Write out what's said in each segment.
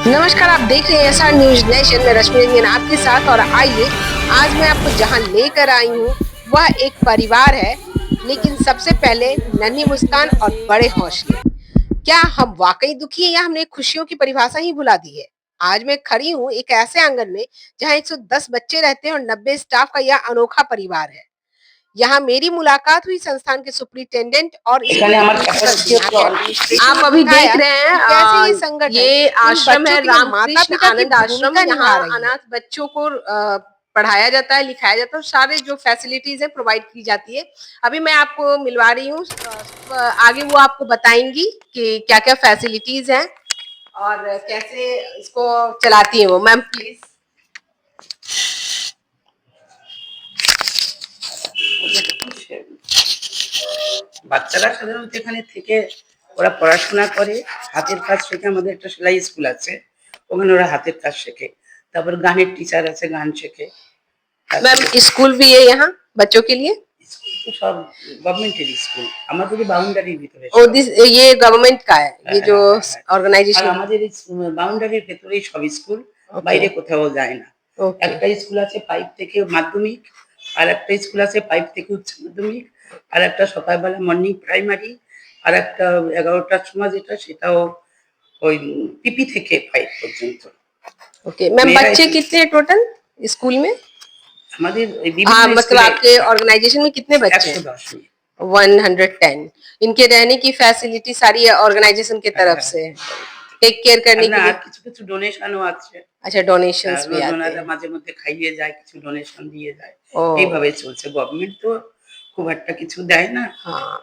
नमस्कार, आप देख रहे हैं एसआर न्यूज नेशन में रश्मि रंजन आपके साथ। और आइए, आज मैं आपको जहां लेकर आई हूं वह एक परिवार है, लेकिन सबसे पहले नन्ही मुस्कान और बड़े हौसले। क्या हम वाकई दुखी हैं या हमने खुशियों की परिभाषा ही भुला दी है? आज मैं खड़ी हूं एक ऐसे आंगन में जहां 110 बच्चे रहते हैं और 90 स्टाफ का यह अनोखा परिवार है। यहाँ मेरी मुलाकात हुई संस्थान के सुपरिटेंडेंट और এখানে स्कूल के আমার प्रिंसिपल से। ক্যাপাসিটি यहाँ হচ্ছে के অনেক। एडमिनिस्ट्रेशन आप ने अभी देख दिखाया रहे हैं कि कैसे ये संगठन ये इन आश्रम बच्चों है के लिए माता रामकृष्ण पिता की आनंद आश्रम। भूमिका निभा यहाँ रही है। अनाथ बच्चों को पढ़ाया जाता है, लिखाया जाता है, सारे जो फैसिलिटीज है प्रोवाइड की जाती है। अभी मैं आपको मिलवा रही हूँ, आगे वो आपको बताएंगी कि क्या क्या फैसिलिटीज हैं और कैसे इसको चलाती है वो। Ma'am please. বাচ্চারা সাধারণত এখানে থেকে ওরা পড়াশোনা করে, হাতের কাজ শেখে। আমাদের একটা সেলাই স্কুল আছে, ওখানে ওরা হাতের কাজ শেখে। তারপর গানের টিচার আছে, গান শেখে। मैम स्कूल भी है यहाँ बच्चों के लिए? স্কুল তো সব গভর্নমেন্টের স্কুল, আমাদের বাউন্ডারির ভিতরে और সব। ये गवर्नमेंट का है, ये जो আর ऑर्गेनाइजेशन? আমাদের এই বাউন্ডারির ভেতরেই সব স্কুল, ओके বাইরে কোথাও যায় না। ओके একটা স্কুল আছে 5 থেকে মাধ্যমিক, আর একটা স্কুল আছে 5 থেকে উচ্চ মাধ্যমিক, আর একটা সকালবেলা মর্নিং প্রাইমারি, আর একটা 11টার সময় যেটা সেটাও ওই পিপি থেকে 5 পর্যন্ত। ओके मैम, मेरा बच्चे इस- कितने टोटल स्कूल में? আমাদের ওই हाँ, বিভিন্ন मतलब স্কুলে आपके ऑर्गेनाइजेशन में कितने बच्चे हैं? 110 में। 110। इनके रहने की फैसिलिटी सारी ऑर्गेनाइजेशन की तरफ হ্যাঁ, से टेक केयर करने না के আর लिए? কিছু কিছু ডোনেশনও আছে। अच्छा, डोनेशंस भी आते ওনারা हैं। মাঝে মধ্যে খাইয়ে যায়, কিছু ডোনেশন দিয়ে যায়। ओ এইভাবে চলছে। গভর্নমেন্ট তো খুব একটা কিছু দেয় না। हाँ,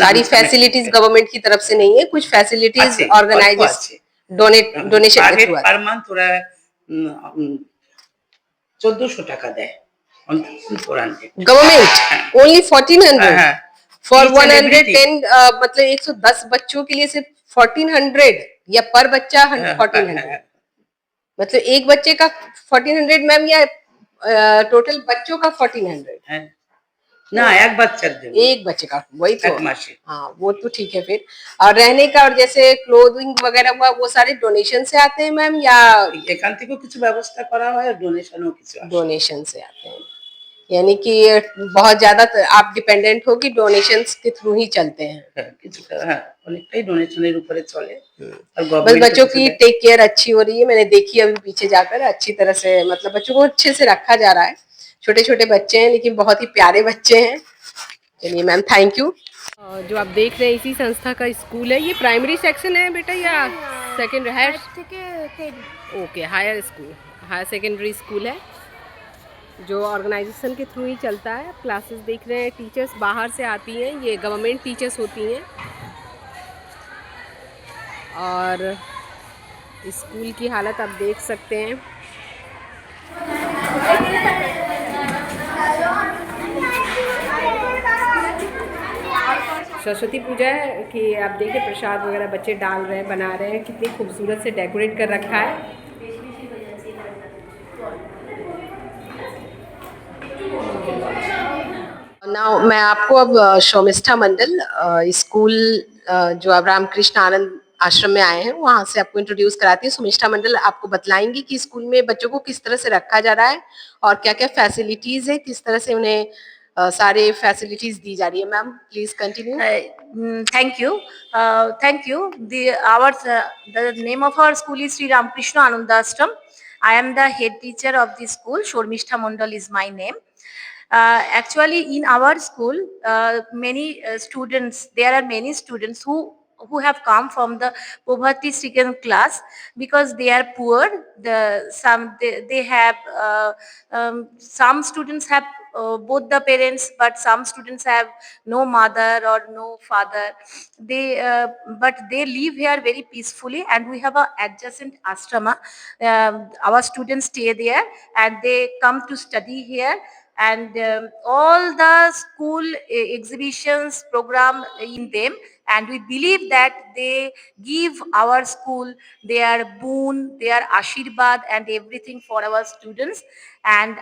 सारी फैसिलिटीज गवर्नमेंट की तरफ से नहीं है, कुछ फैसिलिटीज আছে, অল্প ऑर्गेनाइजेशन আছে। डोनेशन পার के হেড थ्रू आते পার মান্থ ওরা 1400 টাকা দেয়। অন 400। हैं। गवर्नमेंट হ্যাঁ, ओनली হ্যাঁ, 1400 হ্যাঁ। For Each and everything। 110, मतलब 110 बच्चों के लिए सिर्फ 1400 या पर बच्चा হ্যাঁ, হ্যাঁ, 1400? হ্যাঁ, मतलब एक बच्चे का 1400 मैम, या टोटल बच्चों का 1400? হ্যাঁ। না, এক বাচ্চার জন্য एक बच्चे का, वही तो। 1 মাসে। हाँ, वो तो ठीक है फिर। और रहने का और जैसे क्लोथिंग वगैरह हुआ, वो सारे डोनेशन से आते हैं मैम या এখান থেকেও কিছু ব্যবস্থা করা হয়, আর ডোনেশনও কিছু আসে। डोनेशन से आते हैं? यानी कि बहुत ज्यादा आप डिपेंडेंट हो कि डोनेशन के थ्रू ही चलते हैं। হ্যাঁ, কিছুটা, হ্যাঁ, অনেকটাই ডোনেশনের উপরে চলে। আর बस গভর্নমেন্ট बच्चों কিছু की দেয়। टेक केयर अच्छी हो रही है, मैंने देखी अभी पीछे जाकर, अच्छी तरह से, मतलब बच्चों को अच्छे से रखा जा रहा है। छोटे छोटे बच्चे हैं लेकिन बहुत ही प्यारे बच्चे हैं। चलिए मैम, थैंक यू। जो आप देख रहे हैं इसी संस्था का स्कूल है। ये प्राइमरी सेक्शन है बेटा या secondary? Higher okay, higher school, higher secondary school है जो ऑर्गेनाइजेशन के थ्रू ही चलता है। क्लासेस देख रहे हैं, टीचर्स बाहर से आती हैं, ये गवर्नमेंट टीचर्स होती हैं। और स्कूल की हालत आप देख सकते हैं। सरस्वती पूजा है कि आप देखिए, प्रसाद वगैरह बच्चे डाल रहे हैं, बना रहे हैं, कितनी खूबसूरत से डेकोरेट कर रखा है। नाउ मैं आपको अब शोमिष्ठा मंडल स्कूल, जो अब रामकृष्ण आनंद आश्रम में आए हैं, वहां से आपको इंट्रोड्यूस कराती हूँ। शोमिष्ठा मंडल आपको बतलाएंगी कि स्कूल में बच्चों को किस तरह से रखा जा रहा है और क्या क्या फैसिलिटीज है, किस तरह से उन्हें सारे फैसिलिटीज दी जा रही है। Ma'am please continue. Thank you. Thank you. The name of our school is Sri Ramakrishna Anandashram. I am the head teacher of the school. Shormishta Mondal is my name. Actually, in our school, there are many students who have come from the poverty stricken class because they are poor. They have some students have both the parents, but some students have no mother or no father. But they live here very peacefully, and we have a adjacent ashrama. Our students stay there and they come to study here, and all the school exhibitions program in them, and we believe that they give our school their boon, their ashirwad and everything for our students. And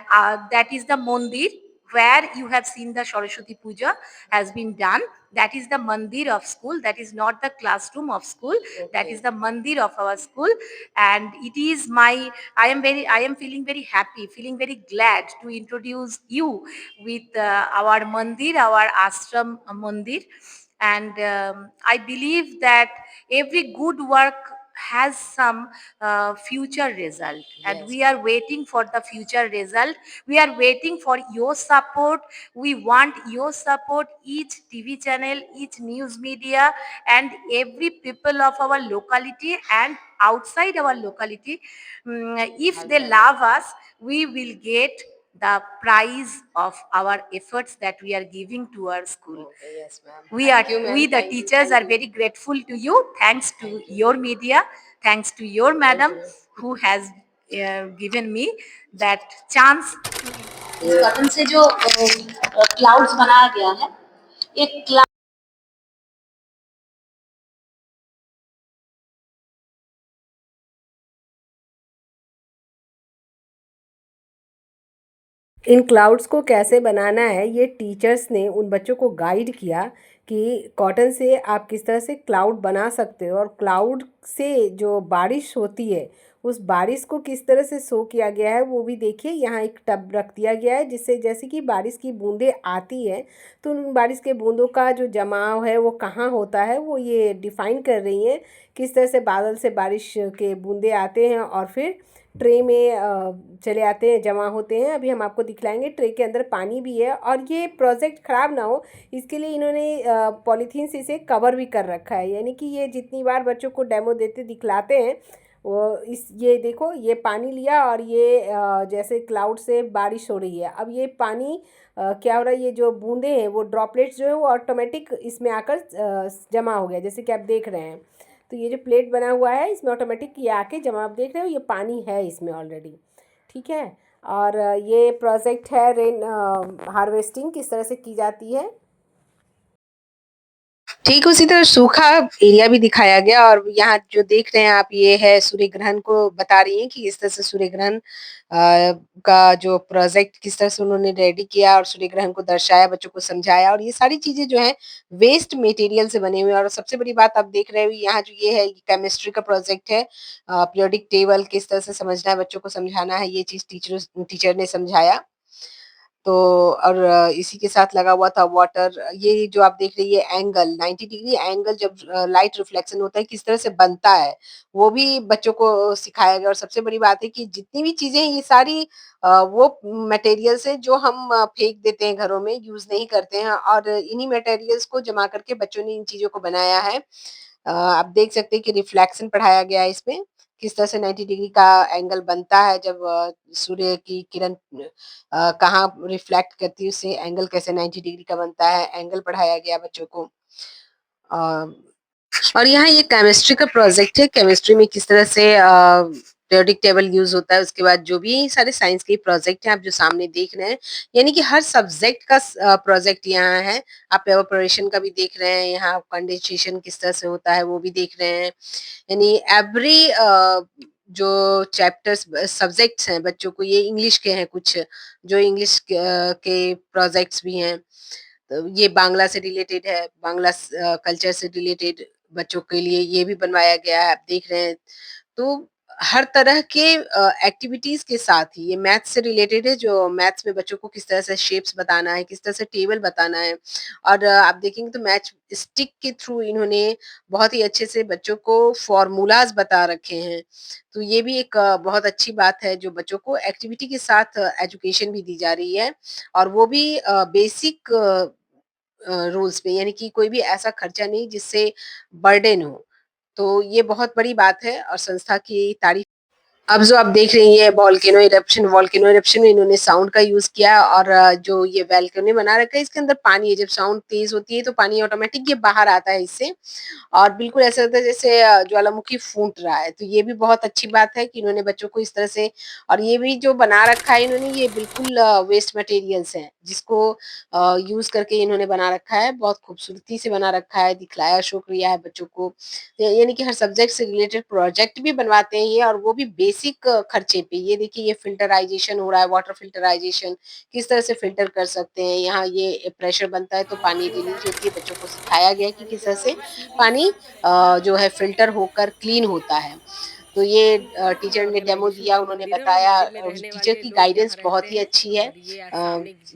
that is the mandir. where you have seen the Saraswati Puja has been done. That is the mandir of school. That is not the classroom of school. That is the mandir of our school. And it is my, I am feeling very happy, feeling very glad to introduce you with our mandir, our ashram mandir. And I believe that every good work has some future result, and we are waiting for the future result. We are waiting for your support. We want your support, each TV channel, each news media, and every people of our locality and outside our locality. If they love us, we will get the prize of our efforts that we are giving to our school. Okay, yes, ma'am. We are, Thank you, ma'am. we the Thank you, teachers thank are you. very grateful to you. Thanks to your media, thanks to your madam you. who has given me that chance. इस cotton से जो clouds बनाया गया है, एक इन clouds को कैसे बनाना है ये टीचर्स ने उन बच्चों को गाइड किया कि कॉटन से आप किस तरह से क्लाउड बना सकते हो और क्लाउड से जो बारिश होती है उस बारिश को किस तरह से शो किया गया है वो भी देखिए। यहाँ एक टब रख दिया गया है जिससे जैसे कि बारिश की बूंदें आती हैं तो उन बारिश के बूंदों का जो जमाव है वो कहाँ होता है वो ये डिफ़ाइन कर रही हैं। किस तरह से बादल से बारिश के बूंदें आते हैं और फिर ट्रे में चले आते हैं, जमा होते हैं। अभी हम आपको दिखलाएंगे ट्रे के अंदर पानी भी है और ये प्रोजेक्ट ख़राब ना हो इसके लिए इन्होंने पॉलीथीन से इसे कवर भी कर रखा है। यानी कि ये जितनी बार बच्चों को डेमो देते दिखलाते हैं वो ये देखो ये पानी लिया और ये जैसे क्लाउड से बारिश हो रही है। अब ये पानी क्या हो रहा है, ये जो बूंदे हैं वो ड्रॉपलेट्स जो है वो ऑटोमेटिक इसमें आकर जमा हो गया जैसे कि आप देख रहे हैं। तो ये जो प्लेट बना हुआ है इसमें ऑटोमेटिक ये आके जमा, आप देख रहे हो ये पानी है इसमें ऑलरेडी, ठीक है। और ये प्रोजेक्ट है रेन हार्वेस्टिंग किस तरह से की जाती है। ठीक उसी तरह सूखा एरिया भी दिखाया गया और यहाँ जो देख रहे हैं आप ये है सूर्य ग्रहण को बता रही हैं कि इस तरह से सूर्य ग्रहण का जो प्रोजेक्ट किस तरह से उन्होंने रेडी किया और सूर्य ग्रहण को दर्शाया, बच्चों को समझाया और ये सारी चीजें जो हैं वेस्ट मटेरियल से बने हुए हैं। और सबसे बड़ी बात आप देख रहे हो यहाँ जो ये है केमिस्ट्री का प्रोजेक्ट है, पीरियोडिक टेबल किस तरह से समझना है, बच्चों को समझाना है, ये चीज टीचर ने समझाया। तो और इसी के साथ लगा हुआ था वाटर। ये जो आप देख रही है एंगल 90 डिग्री एंगल जब लाइट रिफ्लेक्शन होता है किस तरह से बनता है वो भी बच्चों को सिखाया गया। और सबसे बड़ी बात है कि जितनी भी चीजें ये सारी वो मटेरियल्स है जो हम फेंक देते हैं घरों में, यूज नहीं करते हैं और इन्हीं मटेरियल्स को जमा करके बच्चों ने इन चीजों को बनाया है। आप देख सकते हैं कि रिफ्लेक्शन पढ़ाया गया है इसमें, किस तरह से 90 डिग्री का एंगल बनता है जब सूर्य की किरण कहाँ रिफ्लेक्ट करती है, उससे एंगल कैसे 90 डिग्री का बनता है, एंगल पढ़ाया गया बच्चों को। अ, और यहाँ ये केमिस्ट्री का प्रोजेक्ट है, केमिस्ट्री में किस तरह से पीरियोडिक टेबल यूज होता है, उसके बाद जो भी सारे साइंस के प्रोजेक्ट हैं आप जो सामने देख रहे हैं, यानी कि हर सब्जेक्ट का प्रोजेक्ट यहाँ है। आप एवापोरेशन का भी देख रहे हैं, यहाँ कंडेंसेशन किस तरह से होता है वो भी देख रहे हैं। यानी एवरी जो चैप्टर्स सब्जेक्ट्स हैं बच्चों को, ये इंग्लिश के हैं कुछ जो इंग्लिश के प्रोजेक्ट्स भी हैं। तो ये बांग्ला से रिलेटेड है, बांग्ला कल्चर से रिलेटेड बच्चों के लिए ये भी बनवाया गया है, आप देख रहे हैं। तो हर तरह के एक्टिविटीज के साथ ही ये मैथ्स से रिलेटेड है, जो मैथ्स में बच्चों को किस तरह से शेप्स बताना है, किस तरह से टेबल बताना है। और आप देखेंगे तो मैथ स्टिक के थ्रू इन्होंने बहुत ही अच्छे से बच्चों को फॉर्मूलाज बता रखे हैं। तो ये भी एक बहुत अच्छी बात है जो बच्चों को एक्टिविटी के साथ एजुकेशन भी दी जा रही है और वो भी बेसिक रूल्स पे, यानी कि कोई भी ऐसा खर्चा नहीं जिससे बर्डन हो। तो ये बहुत बड़ी बात है और संस्था की तारीफ। अब जो आप देख रही हैं वोल्केनो इरप्शन में इन्होंने साउंड का यूज किया है और जो ये बैल्कनी बना रखा है इसके अंदर पानी है। जब साउंड तेज होती है तो पानी ऑटोमेटिक ये बाहर आता है इससे और बिल्कुल ऐसा लगता है जैसे ज्वालामुखी फूट रहा है। तो ये भी बहुत अच्छी बात है कि इन्होंने बच्चों को इस तरह से, और ये भी जो बना रखा है इन्होंने ये बिल्कुल वेस्ट मटेरियल्स हैं जिसको यूज करके इन्होंने बना रखा है, बहुत खूबसूरती से बना रखा है, दिखलाया शो किया है बच्चों को। यानी कि हर सब्जेक्ट से रिलेटेड प्रोजेक्ट भी बनवाते हैं ये और वो भी बेसिक बेसिक खर्चे पे। ये देखिए ये फिल्टराइजेशन हो रहा है, वाटर फिल्टराइजेशन किस तरह से फ़िल्टर कर सकते हैं। यहाँ ये प्रेशर बनता है तो पानी रिलीज़ होती है, बच्चों को सिखाया गया है कि किस तरह से पानी जो है फ़िल्टर होकर क्लीन होता है। तो ये टीचर ने डेमो दिया, उन्होंने बताया टीचर की गाइडेंस बहुत ही अच्छी है।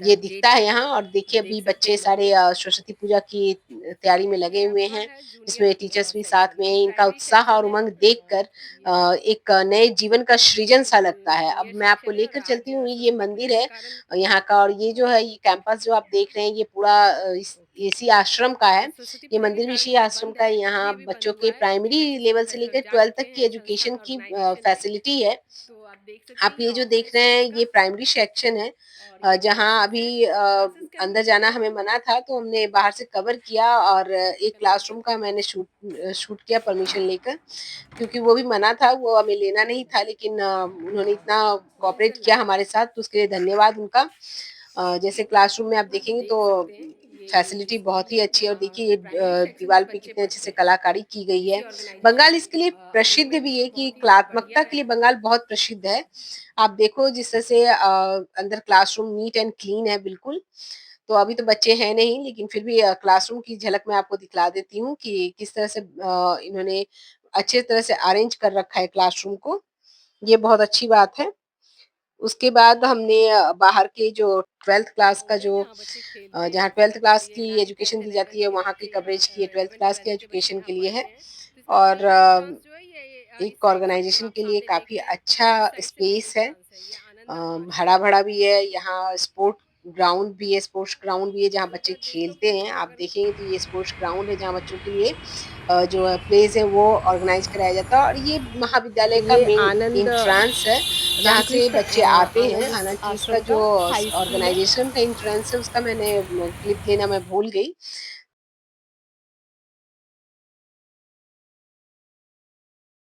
ये दिखता है यहाँ और देखिए अभी बच्चे सारे सरस्वती पूजा की तैयारी में लगे हुए हैं, जिसमें टीचर्स भी साथ में हैं। इनका उत्साह और उमंग देखकर एक नए जीवन का सृजन सा लगता है। अब मैं आपको लेकर चलती हूँ, ये मंदिर है यहाँ का और ये जो है ये कैंपस जो आप देख रहे हैं ये पूरा इस इसी आश्रम का है। ये मंदिर भी इसी आश्रम का है। यहाँ बच्चों के प्राइमरी लेवल से लेकर 12th तक की एजुकेशन की फैसिलिटी है। आप ये जो देख रहे हैं ये प्राइमरी सेक्शन है जहाँ अभी अंदर जाना हमें मना था तो हमने बाहर से कवर किया और एक क्लासरूम का मैंने शूट किया परमिशन लेकर क्योंकि वो भी मना था, वो हमें लेना नहीं था लेकिन उन्होंने इतना कोऑपरेट किया हमारे साथ तो उसके लिए धन्यवाद उनका। जैसे क्लासरूम में आप देखेंगे तो फैसिलिटी बहुत ही अच्छी है और देखिए ये दीवार पे कितने अच्छे से कलाकारी की गई है। बंगाल इसके लिए प्रसिद्ध भी है कि कलात्मकता के लिए बंगाल बहुत प्रसिद्ध है। आप देखो जिस तरह से अंदर क्लासरूम नीट एंड क्लीन है बिल्कुल। तो अभी तो बच्चे हैं नहीं लेकिन फिर भी क्लासरूम की झलक मैं आपको दिखला देती हूँ कि किस तरह से इन्होंने अच्छे तरह से अरेंज कर रखा है क्लासरूम को। ये बहुत अच्छी बात है। उसके बाद हमने बाहर के जो 12th क्लास का जो जहाँ 12th क्लास की एजुकेशन दी जाती है वहाँ की कवरेज की है, 12th क्लास के एजुकेशन के लिए है और एक ऑर्गेनाइजेशन के लिए काफ़ी अच्छा स्पेस है। हरा-भरा भी है, यहाँ ग्राउंड भी है, स्पोर्ट्स ग्राउंड भी है जहाँ बच्चे खेलते हैं। आप देखेंगे तो ये स्पोर्ट्स ग्राउंड है जहाँ बच्चों के लिए जो प्लेस है वो ऑर्गेनाइज कराया जाता है और ये महाविद्यालय का ये मेन आनंद एंट्रेंस है जहाँ से रामकृष्ण बच्चे आते हैं। आनंद हालाँकि इसका आश्रम जो का हाई स्कूल है। ऑर्गेनाइजेशन का एंट्रेंस है उसका मैंने क्लिप लेना मैं भूल गई।